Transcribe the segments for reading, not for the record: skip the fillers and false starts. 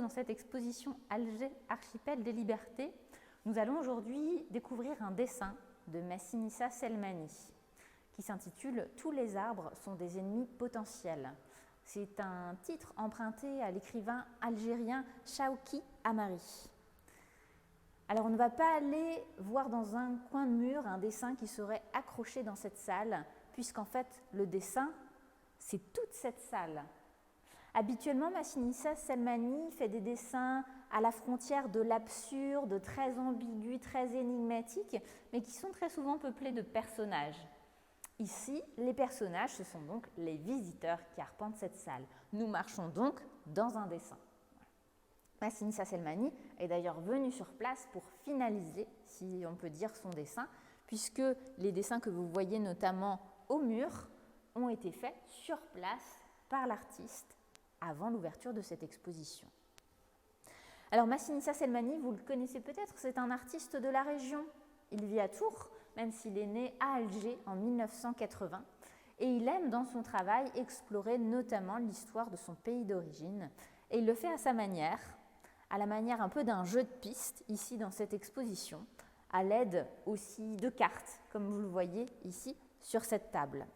dans cette exposition Alger, archipel des libertés, nous allons aujourd'hui découvrir un dessin de Massinissa Selmani qui s'intitule « Tous les arbres sont des ennemis potentiels ». C'est un titre emprunté à l'écrivain algérien Chawki Amari. Alors on ne va pas aller voir dans un coin de mur un dessin qui serait accroché dans cette salle, puisqu'en fait le dessin, c'est toute cette salle. Habituellement, Massinissa Selmani fait des dessins à la frontière de l'absurde, très ambigus, très énigmatiques, mais qui sont très souvent peuplés de personnages. Ici, les personnages, ce sont donc les visiteurs qui arpentent cette salle. Nous marchons donc dans un dessin. Massinissa Selmani est d'ailleurs venu sur place pour finaliser, si on peut dire, son dessin, puisque les dessins que vous voyez notamment au mur ont été faits sur place par l'artiste avant l'ouverture de cette exposition. Alors Massinissa Selmani, vous le connaissez peut-être, c'est un artiste de la région. Il vit à Tours, même s'il est né à Alger en 1980, et il aime dans son travail explorer notamment l'histoire de son pays d'origine, et il le fait à sa manière, à la manière un peu d'un jeu de piste, ici dans cette exposition, à l'aide aussi de cartes, comme vous le voyez ici sur cette table.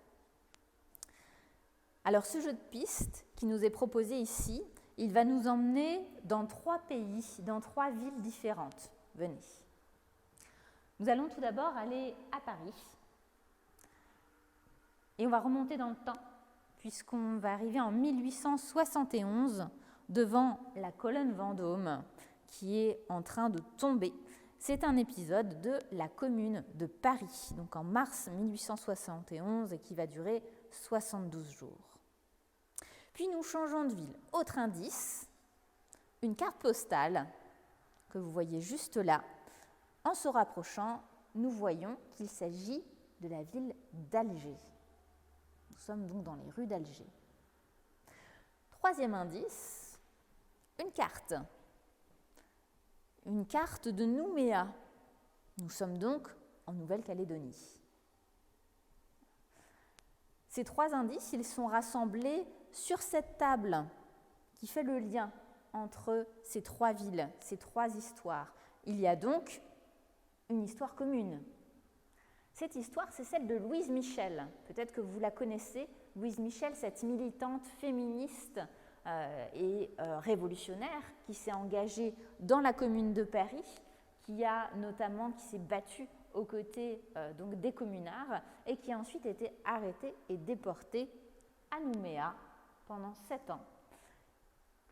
Alors ce jeu de piste qui nous est proposé ici, il va nous emmener dans 3 pays, dans 3 villes différentes. Venez. Nous allons tout d'abord aller à Paris et on va remonter dans le temps puisqu'on va arriver en 1871 devant la colonne Vendôme qui est en train de tomber. C'est un épisode de la Commune de Paris, donc en mars 1871 et qui va durer 72 jours. Puis nous changeons de ville. Autre indice, une carte postale que vous voyez juste là. En se rapprochant, nous voyons qu'il s'agit de la ville d'Alger. Nous sommes donc dans les rues d'Alger. Troisième indice, une carte. Une carte de Nouméa. Nous sommes donc en Nouvelle-Calédonie. Ces 3 indices, ils sont rassemblés sur cette table qui fait le lien entre ces 3 villes, ces 3 histoires. Il y a donc une histoire commune. Cette histoire, c'est celle de Louise Michel. Peut-être que vous la connaissez. Louise Michel, cette militante féministe et révolutionnaire qui s'est engagée dans la Commune de Paris, qui s'est battue aux côtés donc des communards et qui a ensuite été arrêtée et déportée à Nouméa pendant 7 ans.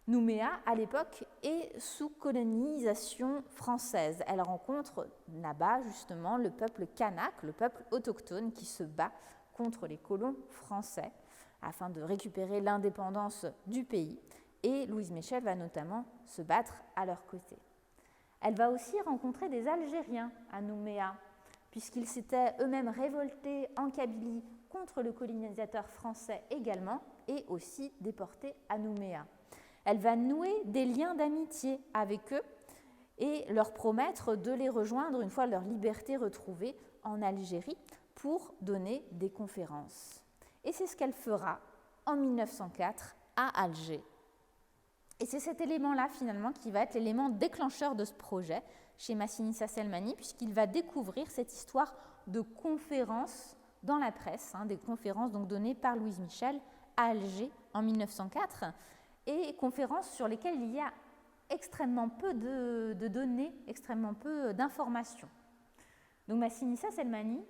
Nouméa, à l'époque, est sous colonisation française. Elle rencontre là-bas, justement, le peuple kanak, le peuple autochtone qui se bat contre les colons français afin de récupérer l'indépendance du pays. Et Louise Michel va notamment se battre à leur côté. Elle va aussi rencontrer des Algériens à Nouméa, puisqu'ils s'étaient eux-mêmes révoltés en Kabylie contre le colonisateur français également, et aussi déportés à Nouméa. Elle va nouer des liens d'amitié avec eux et leur promettre de les rejoindre une fois leur liberté retrouvée en Algérie pour donner des conférences. Et c'est ce qu'elle fera en 1904 à Alger. Et c'est cet élément-là, finalement, qui va être l'élément déclencheur de ce projet chez Massinissa Selmani, puisqu'il va découvrir cette histoire de conférences dans la presse, des conférences donc données par Louise Michel à Alger en 1904, et conférences sur lesquelles il y a extrêmement peu de données, extrêmement peu d'informations. Donc Massinissa Selmani,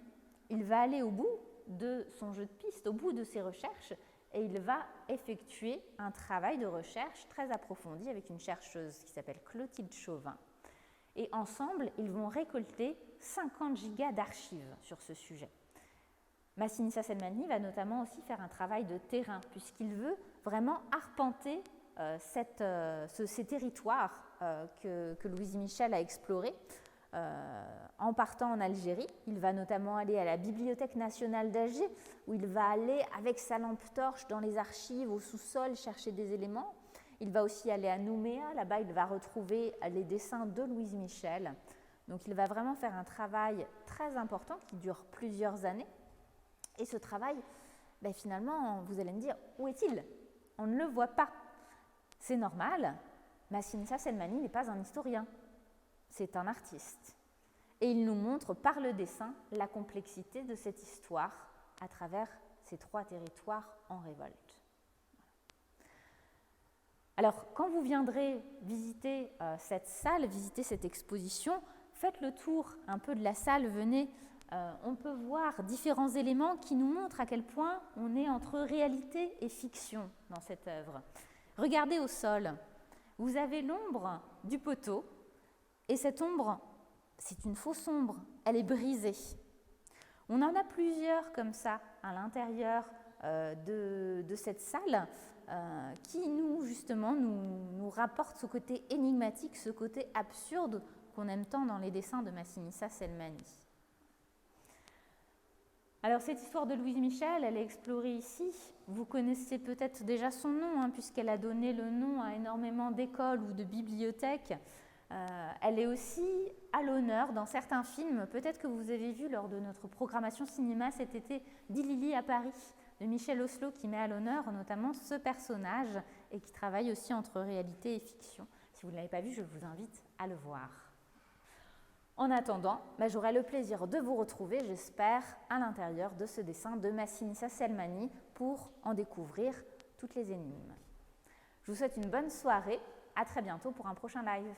il va aller au bout de son jeu de piste, au bout de ses recherches, et il va effectuer un travail de recherche très approfondi avec une chercheuse qui s'appelle Clotilde Chauvin. Et ensemble, ils vont récolter 50 gigas d'archives sur ce sujet. Massinissa Selmani va notamment aussi faire un travail de terrain, puisqu'il veut vraiment arpenter ces territoires que Louise Michel a explorés. En partant en Algérie, il va notamment aller à la Bibliothèque nationale d'Alger, où il va aller avec sa lampe torche dans les archives au sous-sol chercher des éléments. Il va aussi aller à Nouméa, là-bas il va retrouver les dessins de Louise Michel. Donc il va vraiment faire un travail très important qui dure plusieurs années. Et ce travail, finalement, vous allez me dire, où est-il ? On ne le voit pas. C'est normal, Massinissa Selmani n'est pas un historien, c'est un artiste. Et il nous montre par le dessin la complexité de cette histoire à travers ces 3 territoires en révolte. Alors, quand vous viendrez visiter cette salle, visiter cette exposition, faites le tour un peu de la salle, venez. On peut voir différents éléments qui nous montrent à quel point on est entre réalité et fiction dans cette œuvre. Regardez au sol, vous avez l'ombre du poteau, et cette ombre, c'est une fausse ombre, elle est brisée. On en a plusieurs comme ça à l'intérieur de cette salle qui nous rapportent ce côté énigmatique, ce côté absurde qu'on aime tant dans les dessins de Massinissa Selmani. Alors cette histoire de Louise Michel, elle est explorée ici. Vous connaissez peut-être déjà son nom, puisqu'elle a donné le nom à énormément d'écoles ou de bibliothèques. Elle est aussi à l'honneur dans certains films. Peut-être que vous avez vu lors de notre programmation cinéma cet été Dilili à Paris de Michel Oslo qui met à l'honneur notamment ce personnage et qui travaille aussi entre réalité et fiction. Si vous ne l'avez pas vu, je vous invite à le voir. En attendant, j'aurai le plaisir de vous retrouver, j'espère, à l'intérieur de ce dessin de Massinissa Selmani pour en découvrir toutes les énigmes. Je vous souhaite une bonne soirée, à très bientôt pour un prochain live.